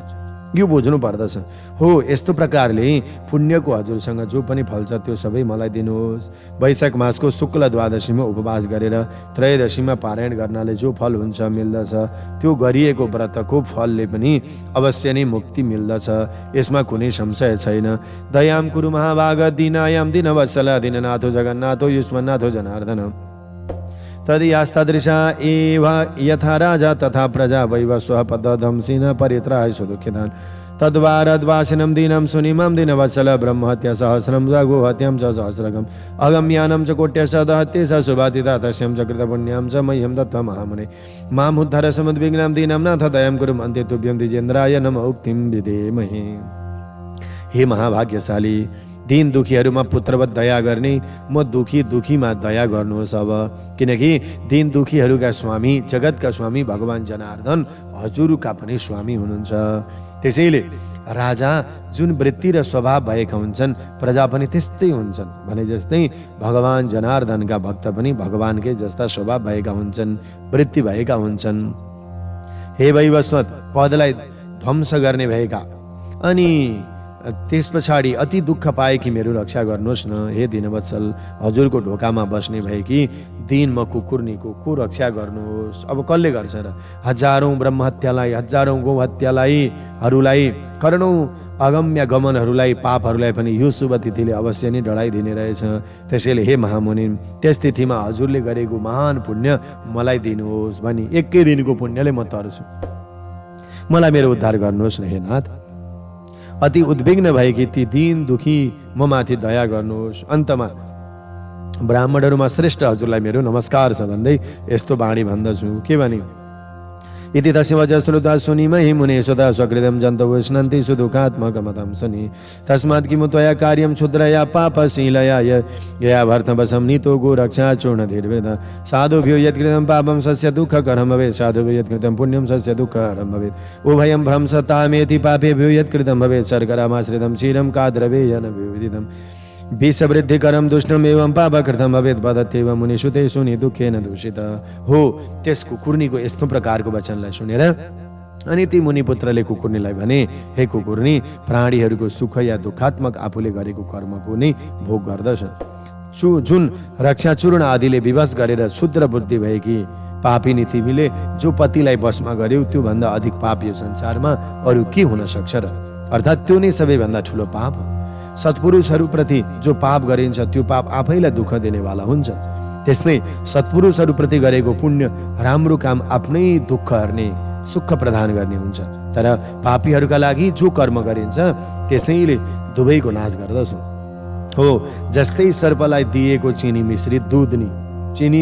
यो बुझ्नु पर्दछ। हो, यस्तो प्रकारले पुण्यको हजुरसँग जो पनि फल छ त्यो सबै मलाई दिनुहोस्। वैशाख मासको शुक्ल द्वादशीमा उपवास गरेर त्रयोदशीमा पारायण गर्नाले जो फल हुन्छ मिल्दछ त्यो गरिएको व्रतको फलले पनि अवश्य नै मुक्ति मिल्दछ, यसमा कुनै संशय छैन। दयां कुरु महाभाग दीनायां दीनवत्सल दीननाथो जगन्नाथो युष्मन्नाथो जनार्दन तदीयास्तदृशा एव यथा राजा तथा प्रजा वैवस्वः पदधंसिन परित्राय सुदुःखितान् तद्वारद्वासिनं दीनं सुनिमं दीनवत्सल ब्रह्महत्या सहस्रं गोहत्यां च सहस्रकम् अगम्यानं च कोट्यश्च दहत्ये स सुभातिता तस्यं च कृतपुण्यां च मह्यं दत्त्वा महामुने मामुद्धर समुद्विग्नं दीनं नाथ दयां कुरु अन्ते तुभ्यं द्विजेन्द्राय नमः उक्तिं विधेमहे। हे महाभाग्यशाली, दीन दुखीहरूमा पुत्रवत दया गर्ने म दुखीमा दया गर्नुहोस् अब, किनकि दीन दुखीहरूका स्वामी जगतका स्वामी भगवान जनार्दन हजुरका पनि स्वामी हुनुहुन्छ। त्यसैले राजा जुन वृत्ति र स्वभाव भएका हुन्छन् प्रजा पनि त्यस्तै हुन्छन् भने जस्तै भगवान जनार्दनका भक्त पनि भगवानकै जस्ता स्वभाव भएका हुन्छन्, वृत्ति भएका हुन्छन्। हे वैवस्वत, पदलाई ध्वंस गर्ने भएका अनि त्यस पछाडि अति दुःख पाए कि मेरो रक्षा गर्नुहोस् न। हे दीनवत्सल, हजुरको ढोकामा बस्ने भएकी दिनमा कुकुर्नीको को रक्षा गर्नुहोस्। अब कसले गर्छ र? हजारौं ब्रह्महत्यालाई, हजारौं गौहत्यालाई करोडौं अगम्य गमनहरूलाई पापहरूलाई पनि यो शुभ तिथिले अवश्य नै डढाइदिने रहेछ। त्यसैले हे महामुनि, त्यस तिथिमा हजुरले गरेको महान पुण्य मलाई दिनुहोस् भनी एकै दिनको पुण्यले म तर्छु, मलाई मेरो उद्धार गर्नुहोस् न हे नाथ। अति उद्विग्न भएकी ती दीन दुखी म माथि दया गर्नुहोस्। अन्तमा ब्राह्मणहरूमा श्रेष्ठ हजुरलाई मेरो नमस्कार छ भन्दै यस्तो बाणी भन्दछु। के भनी? इति तस्य वचः श्रुत्वा सुनिमहि मुने सदा स्वकृतं जन्तवो स्नन्ति सुदुःखात्मकमतं शनि तस्मात् किमु त्वया कार्यं क्षुद्रया पापशीलया यया भर्तवशं नीतो गोरक्षा चूर्णधीर्वेद साधुभ्यो यत्कृतं पापं सस्य दुःखकरं भवेत् साधुभ्यो यत्कृतं पुण्यं सस्य दुःखकरं भवेत् उभयं भ्रंसतामेति पापेभ्यो यत्कृतं भवेत् शर्करामाश्रितं क्षीरं काद्रवेयेन विविदितं विषवृद्धिकरं दुष्टम् एवं पापकृतं भवेत् वदत्येव मुनिषुते सुनि दुःखेन दूषित। हो, त्यस कुकुर्नीको यस्तो प्रकारको वचनलाई सुनेर अनि ती मुनिपुत्रले कुकुर्नीलाई भने, हे कुकुर्नी, प्राणीहरूको सुख या दुःखात्मक आफूले गरेको कर्मको नै भोग गर्दछ। जुन रक्षाचूर्ण आदिले विवश गरेर क्षुद्र बुद्धि भएकी पापिनी तिमीले जो पतिलाई वशमा गर्यौ त्यो भन्दा अधिक पाप यो संसारमा अरू के हुन सक्छ र? अर्थात् त्यो नै सबैभन्दा ठुलो पाप हो। सत्पुरुषहरूप्रति जो पाप गरिन्छ त्यो पाप आफैलाई दुःख दिनेवाला हुन्छ। त्यसमै सत्पुरुषहरूप्रति गरेको पुण्य राम्रो काम आफ्नै दुःख हर्ने, सुख प्रदान गर्ने हुन्छ। तर पापीहरूका लागि जो कर्म गरिन्छ त्यसैले दुवैको नाश गर्दछ। हो, जस्तै सर्पलाई दिएको चिनी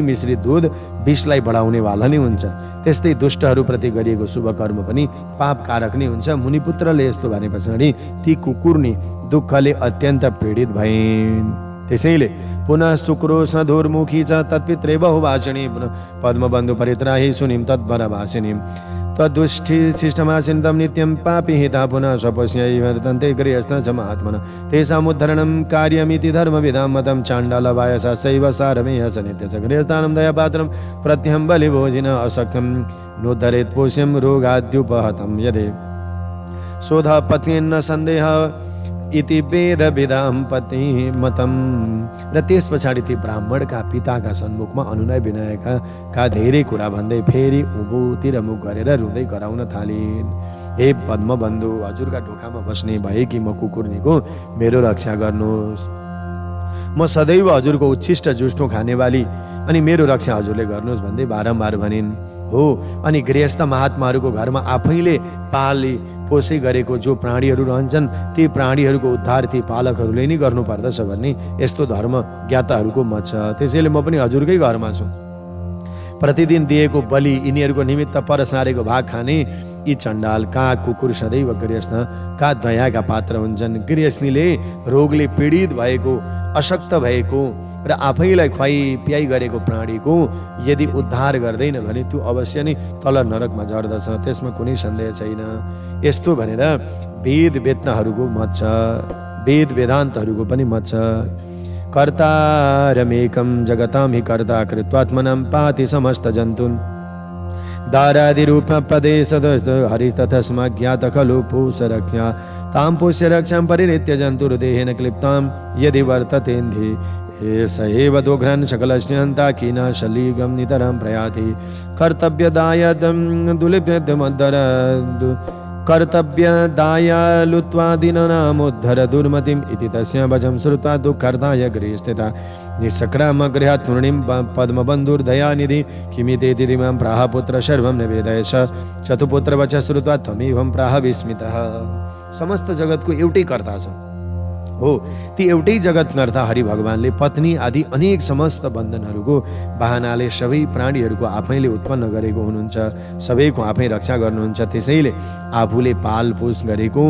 मिश्रित दूध विषलाई बढाउने वाला नै हुन्छ, त्यस्तै दुष्टहरूप्रति गरिएको शुभ कर्म पनि पाप कारक नै हुन्छ। मुनिपुत्रले यस्तो भने पछाडि ती कुकुर्नी दुःखले अत्यन्त पीडित भइन्। त्यसैले पुनः शुक्रो सधुर्मुखी च तत्पित्रे बहुभाषिणी पद्मबन्धु परित्राहि सुनिम तद्वरभाषिणीं तद्दुष्टिशिष्टमासिन्तं नित्यं पापिहिता पुनः स्वपश्यैवर्तन्ते गृहस्थं च महात्मनः तेषामुद्धरणं कार्यमिति धर्मविदां मतं चाण्डालवायसा सैव सारमेय स नित्यस्य गृहस्थानं दयापात्रं प्रत्यहं बलिभोजिन अशक्तं नोद्धरेत् पोष्यं रोगाद्युपहतं यदे शोध पत्न्येन्न सन्देह इति वेद विदाम पति मतम। र त्यस पछाडि ती ब्राह्मणका पिताका सन्मुखमा अनुनय विनयका धेरै कुरा भन्दै फेरि उँभोतिर मुख गरेर रुँदै कराउन थालिन्। हे पद्मबन्धु, हजुरका ढोकामा बस्ने भएकी म कुकुर्नीको मेरो रक्षा गर्नुहोस्। म सदैव हजुरको उच्छिष्ट जुष्टो खानेवाली, अनि मेरो रक्षा हजुरले गर्नुहोस् भन्दै बारम्बार भनिन्। हो, अनि गृहस्थ महात्माहरूको घरमा आफैले पाली पोषी गरेको जो प्राणीहरू रहन्छन् ती प्राणीहरूको उद्धार ती पालकहरूले नै गर्नुपर्दछ भन्ने यस्तो धर्म ज्ञाताहरूको मत छ। त्यसैले म पनि हजुरकै घरमा छु। प्रतिदिन दिएको बलि यिनीहरूको निमित्त पर सारेको भाग खाने यी चण्डाल काग कुकुर सदैव गृहस्थका दयाका पात्र हुन्छन्। गृहस्थीले रोगले पीडित भएको, अशक्त भएको र आफैलाई खुवाई पियाई गरेको प्राणीको यदि उद्धार गर्दैन भने त्यो अवश्य नै तल नरकमा झर्दछ, त्यसमा कुनै सन्देह छैन। यस्तो भनेर वेद वेत्ताहरूको मत छ, वेद वेदान्तहरूको पनि मत छ। कर्तारमेकं जगतां हि कर्ता कृत्वात्मनं पाति समस्त जन्तून् दारादिरूप पदे सदस्त हरिस्तस्मा ज्ञात खलु पूषरक्षा तां पुष्य रक्षां परिनित्य जन्तुर्देहेन क्लिप्तां यदि वर्ततेन्धि स एव दोघ्रन् सकलस्यन्ता कीना शलीगं नितरं प्रयाति कर्तव्यदायदं दुलिप्यद्मद्धर कर्तव्यदायालुत्वादिनामुद्धर दुर्मतिम् इति तस्य वचं श्रुत्वा दुःखर्ताय गृहे स्थिता निःसक्रामगृहात् तूर्णिं पद्मबन्धुर्दयानिधि किमितेति मां प्राह पुत्र सर्वं निवेदयश। चतुपुत्रवच श्रुत्वा त्वमेवं प्राह विस्मितः। समस्त जगतको एउटै कर्ता छ हो, ती एउटै जगतकर्ता हरि भगवानले पत्नी आदि अनेक समस्त बन्धनहरूको बहानाले सबै प्राणीहरूको आफैले उत्पन्न गरेको हुनुहुन्छ, सबैको आफै रक्षा गर्नुहुन्छ। त्यसैले आफूले पालपोष गरेको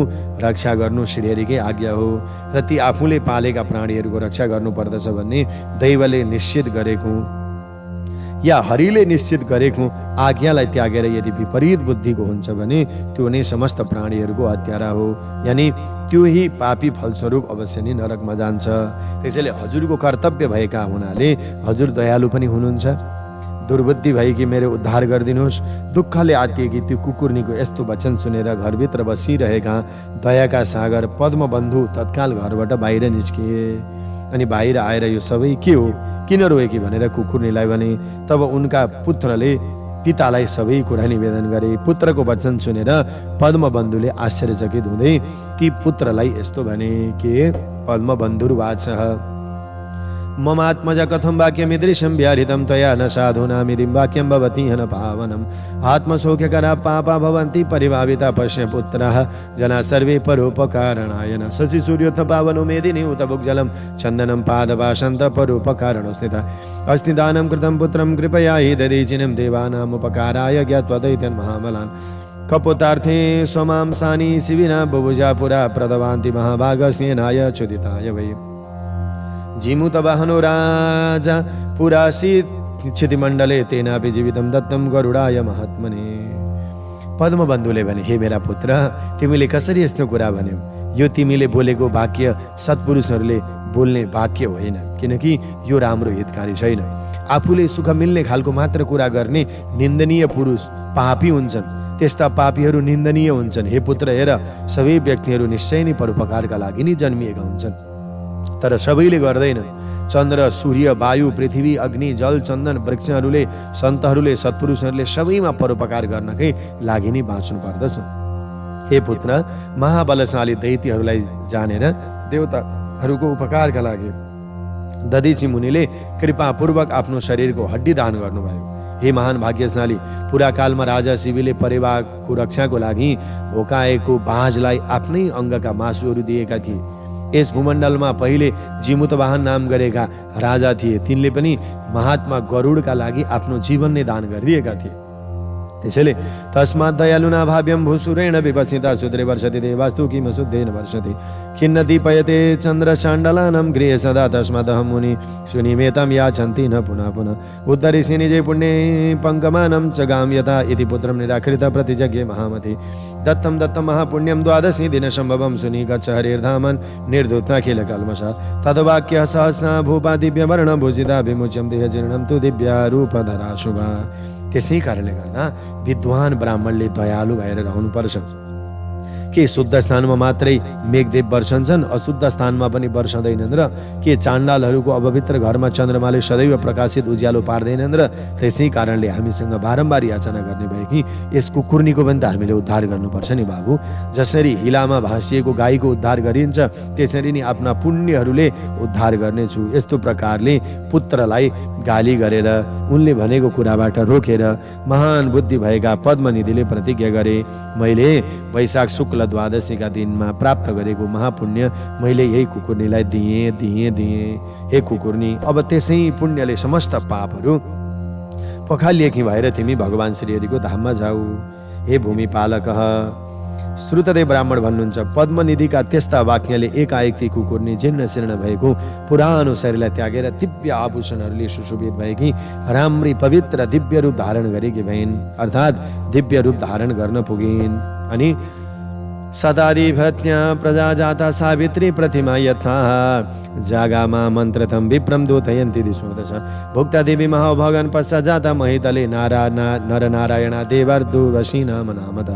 रक्षा गर्नु श्रीहरिकै आज्ञा हो र ती आफूले पालेका प्राणीहरूको रक्षा गर्नुपर्दछ भन्ने दैवले निश्चित गरेको या हरिले निश्चित गरेको आज्ञालाई त्यागेर यदि विपरीत बुद्धिको हुन्छ भने त्यो नै समस्त प्राणीहरूको हत्यारा हो, यानि त्यो ही पापी फलस्वरूप अवश्य नै नरकमा जान्छ। त्यसैले हजुरको कर्तव्य भएका हुनाले हजुर दयालु पनि हुनुहुन्छ। दुर्बुद्धि भएकी मेरो उद्धार गरिदिनुहोस्। दुःखले आत्तिएकी त्यो कुकुर्नीको यस्तो वचन सुनेर घरभित्र बसिरहेका दयाका सागर पद्मबन्धु तत्काल घरबाट बाहिर निस्किए। अनि बाहिर आएर यो सबै के हो, किन रोएकी भनेर कुकुर्नीलाई भने तब उनका पुत्रले पितालाई सबै कुरा निवेदन गरे। पुत्रको वचन सुनेर पद्मबन्धुले आश्चर्यचकित हुँदै ती पुत्रलाई यस्तो भने के पद्मबन्धुर्वाच ममात्मज कथं वाक्यमीदृशं व्याहृतं त्वया न साधूनामिदं वाक्यं भवति न पावनम् आत्मसौख्यकरा पापा भवन्ति परिभाविता पश्य पुत्रः जना सर्वे परोपकारणाय न शशि सूर्योत्थ पावनो मेदिनी उत भुक्जलं चन्दनं पादवासन्त परोपकारणो स्थिता अस्ति दानं कृतं पुत्रं कृपया हि ददीचिनं देवानामुपकाराय ज्ञात्वा दैत्यन् महाबलान् कपोतार्थे स्वमांसानि शिविना बुभुजा पुरा प्रदवान्ति महाभागस्येनाय चुदिताय वै जीमूत वाहनो राजा पुरासीत् क्षितिमण्डले तेनापि जीवितं दत्तं गरुडाय महात्मने। पद्मबन्धुले भने हे मेरा पुत्र, तिमीले कसरी यस्तो कुरा भन्यौ? यो तिमीले बोलेको वाक्य सत्पुरुषहरूले बोल्ने वाक्य होइन, किनकि यो राम्रो हितकारी छैन। आफूले सुख मिल्ने खालको मात्र कुरा गर्ने निन्दनीय पुरुष पापी हुन्छन्, त्यस्ता पापीहरू निन्दनीय हुन्छन्। हे पुत्र हेर, सबै व्यक्तिहरू निश्चय नै परोपकारका लागि नै जन्मिएका हुन्छन्, तर सबैले गर्दैन। चन्द्र, सूर्य, वायु, पृथ्वी, अग्नि, जल, चन्दन, वृक्षहरूले, सन्तहरूले, सत्पुरुषहरूले सबैमा परोपकार गर्नकै लागि नै बाँच्नु पर्दछ। हे पुत्र, महाबलशाली दैत्यहरूलाई जानेर देवताहरूको उपकारका लागि दधीचि मुनिले कृपापूर्वक आफ्नो शरीरको हड्डी दान गर्नुभयो। हे महान भाग्यशाली, पुरा कालमा राजा शिवले परिवारको रक्षाको लागि भोकाएको बाँझलाई आफ्नै अङ्गका मासुहरू दिएका थिए। यस भूमण्डलमा पहिले जीमूतवाहन नाम गरेका राजा थिए, तिनले पनि महात्मा गरुडका लागि आफ्नो जीवन नै दान गरिदिएका थिए। त्यसैले तस्मात् दयालुना भाव्यं भूसुरेण विपसिता सुद्रे वर्षति देवास्तु किम शुद्धेन वर्षति खिन्न दीपयते चन्द्र चाण्डलानां गृहे सदा तस्मादहं मुनि सुनिमेतं याचन्ति न पुनः पुनः उद्धरिष्ये निजे पुण्ये पङ्कमानं च गां यथा इति पुत्रं निराकृत प्रतिजज्ञे महामति दत्तं दत्तं महापुण्यं द्वादशी दिनसम्भवं सुनि गच्छ हरिर्धामन् निर्धूत्नाखिल कल्मषा तद्वाक्यः सहस्रा भूपा दिव्यवर्ण भूषिता विमुच्यं देहजीर्णं तु दिव्यारूपधरा शुभा। त्यसै कारणले गर्दा विद्वान ब्राह्मणले दयालु भएर रहनुपर्छ। के शुद्ध स्थानमा मात्रै मेघदेव वर्षन्छन्, अशुद्ध स्थानमा पनि वर्षदैनन् र के चाण्डालहरूको अपवित्र घरमा चन्द्रमाले सदैव प्रकाशित उज्यालो पार्दैनन् र त्यसै कारणले हामीसँग बारम्बार याचना गर्ने भए कि यस कुकुर्नीको पनि त हामीले उद्धार गर्नुपर्छ नि बाबु। जसरी हिलामा भाँसिएको गाईको उद्धार गरिन्छ त्यसरी नै आफ्ना पुण्यहरूले उद्धार गर्नेछु। यस्तो प्रकारले पुत्रलाई गाली गरेर उनले भनेको कुराबाट रोकेर महान बुद्धि भएका पद्मनिधिले प्रतिज्ञा गरे, मैले वैशाख शुक्ल द्वादशीका दिनमा प्राप्त गरेको महापुण्य मैले यही कुकुर्नीलाई दिएँ। हे कुकुर्नी, अब त्यसै पुण्यले समस्त पापहरू पखालिएकी भएर तिमी भगवान श्रीहरिको धाममा जाऊ। हे भूमिपालक, श्रुतदेव ब्राह्मण भन्नुहुन्छ, पद्मनिधिका त्यस्ता वाक्यले एकाएक ती कुकुर्नी जीर्ण शीर्ण भएको पुरानो शरीरलाई त्यागेर दिव्य आभूषणहरूले सुशोभित भएकी राम्री पवित्र दिव्य रूप धारण गरेकी भइन्, अर्थात् दिव्य रूप धारण गर्न पुगिन्। अनि सदाधिपत्या प्रजा जाता सावित्री प्रतिमा यथा जागामा मन्त्रतम विप्रम दूतयन्ति दिशो दश भुक्ता देवी महाभगन पश्चात जाता महितले नर नारायण देवर्दुवशी नाम नामत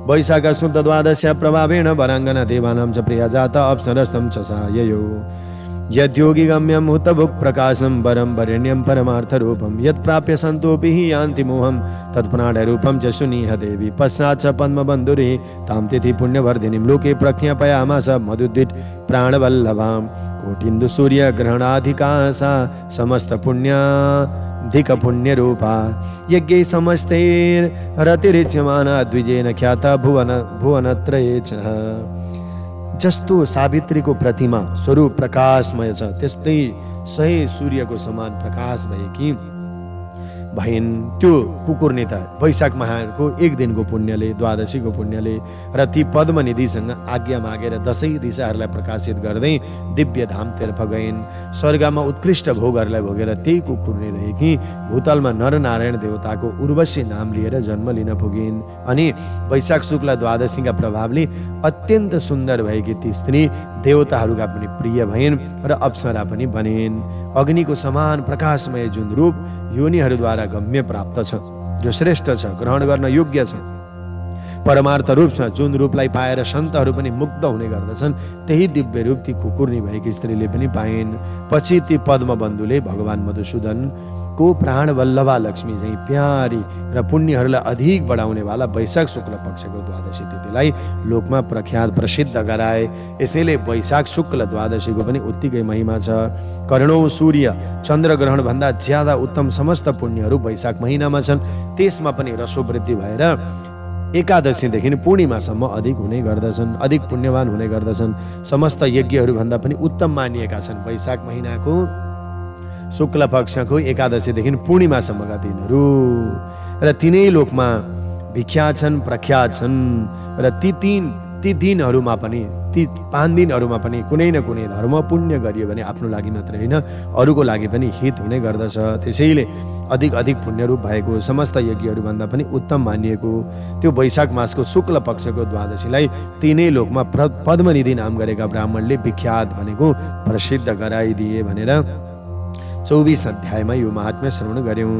वैशाख शुद्ध द्वादश्या प्रभावेण वराङ्गना देवानां च प्रिया जाता अप्सरस्तं च साययो यद्योगी गम्यं हुतभुक् प्रकाशं वरं वरेण्यं परमार्थ रूपं यत् प्राप्य सन्तोऽपि हि यान्ति मोहं तत्प्राणरूपं च सुनीह देवी पश्चात् च पद्मबन्धुरे तां तिथि पुण्यवर्धिनीं लोके प्रख्यापयामास मधुद्विट प्राणवल्लभां कोटिन्दु सूर्य ग्रहणाधिकासा समस्त पुण्याधिक पुण्य रूपा यज्ञै समस्तैरतिरिच्यमाना द्विजेन ख्याता भुवनत्रये च। जस्तो सावित्रीको प्रतिमा स्वरूप प्रकाशमय छ त्यस्तै सही सूर्यको समान प्रकाश भएकी भइन्। त्यो कुकुर्नी त वैशाख माहको एक दिनको पुण्यले द्वादशीको पुण्यले र ती पद्मनिधिसँग आज्ञा मागेर दशै दिशाहरूलाई प्रकाशित गर्दै दिव्य धामतर्फ गइन्। स्वर्गमा उत्कृष्ट भोगहरूलाई भोगेर त्यही कुकुर्नी रहेकी भूतलमा नरनारायण देवताको उर्वशी नाम लिएर जन्म लिन पुगिन्। अनि वैशाख शुक्ल द्वादशीका प्रभावले अत्यन्त सुन्दर भएकी ती स्त्री देवताहरूका पनि प्रिय भइन् र अप्सरा पनि बनिन्। अग्निको समान प्रकाशमय जुन रूप योनिहरूद्वारा गम्य प्राप्त छ, जो श्रेष्ठ छ, ग्रहण गर्न योग्य छ, परमार्थ रूप छ, जुन रूपलाई पाएर सन्तहरू पनि मुग्ध हुने गर्दछन्, त्यही दिव्य रूप ती कुकुर्नी भएकी स्त्रीले पनि पाइन्। पछि ती पद्मबन्धुले भगवान मधुसूदनको प्राणवल्लभा लक्ष्मी झैँ प्यारी र पुण्यहरूलाई अधिक बढाउने वाला वैशाख शुक्ल पक्षको द्वादशी तिथिलाई लोकमा प्रख्यात प्रसिद्ध गराए। यसैले वैशाख शुक्ल द्वादशीको पनि उत्तिकै महिमा छ। करोडौं सूर्य चन्द्र ग्रहण भन्दा ज्यादा उत्तम समस्त पुण्यहरू वैशाख महिनामा छन्। त्यसमा पनि रसोवृद्धि भएर एकादशीदेखि पूर्णिमासम्म अधिक हुने गर्दछन्, अधिक पुण्यवान हुने गर्दछन्। समस्त यज्ञहरू भन्दा पनि उत्तम मानिएका छन् वैशाख महिनाको शुक्ल पक्षको एकादशीदेखि पूर्णिमासम्मका दिनहरू र तिनै लोकमा विख्यात छन्, प्रख्यात छन्। र ती दिनहरूमा पनि ती 5 दिनहरूमा पनि कुनै न कुनै धर्म पुण्य गरियो भने आफ्नो लागि मात्र होइन अरूको लागि पनि हित हुने गर्दछ। त्यसैले अधिक पुण्यरूप भएको समस्त यज्ञहरू भन्दा पनि उत्तम मानिएको त्यो वैशाख मासको शुक्ल पक्षको द्वादशीलाई तिनै लोकमा पद्मनिधि नाम गरेका ब्राह्मणले विख्यात भनेको प्रसिद्ध गराइदिए भनेर 24 अध्यायमा यो महात्म्य श्रवण गर्यौं।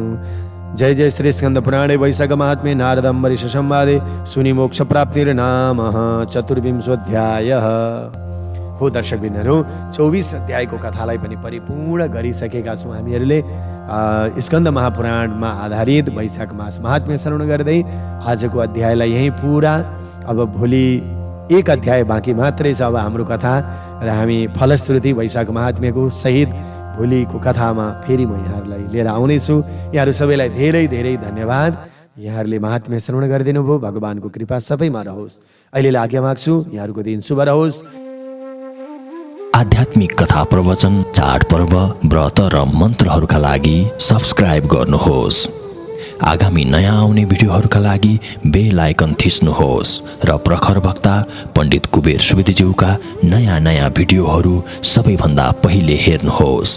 जय जय श्री स्कंद पुराणे वैशाख महात्म्ये नारद अम्बरीश संवादे सुनि मोक्ष प्राप्तिर्नाम चतुर्विंशोऽध्याय। हो दर्शकबिन्दहरू, 24 अध्यायको कथालाई पनि परिपूर्ण गरिसकेका छौँ हामीहरूले। स्कंद महापुराणमा आधारित वैशाख मास महात्म्य श्रवण गर्दै आजको अध्यायलाई यही पुरा। अब भोलि एक अध्याय बाँकी मात्रै छ अब हाम्रो कथा र हामी फलश्रुति वैशाख महात्म्यको सहित भोलिको कथामा फेरि म यहाँहरूलाई लिएर आउनेछु। यहाँहरू सबैलाई धेरै धेरै धन्यवाद। यहाँहरूले महात्म्य श्रवण गरिदिनु भयो। भगवानको कृपा सबैमा रहोस्। अहिलेलाई आज्ञा माग्छु। यहाँहरूको दिन शुभ रहोस्। आध्यात्मिक कथा प्रवचन, चाडपर्व, व्रत र मन्त्रहरूका लागि सब्स्क्राइब गर्नुहोस्। आगामी नयाँ आउने भिडियोहरूका लागि बेल आइकन थिच्नुहोस् र प्रखर वक्ता पण्डित कुबेर सुवेदीज्यूका नयाँ भिडियोहरू सबैभन्दा पहिले हेर्नुहोस्।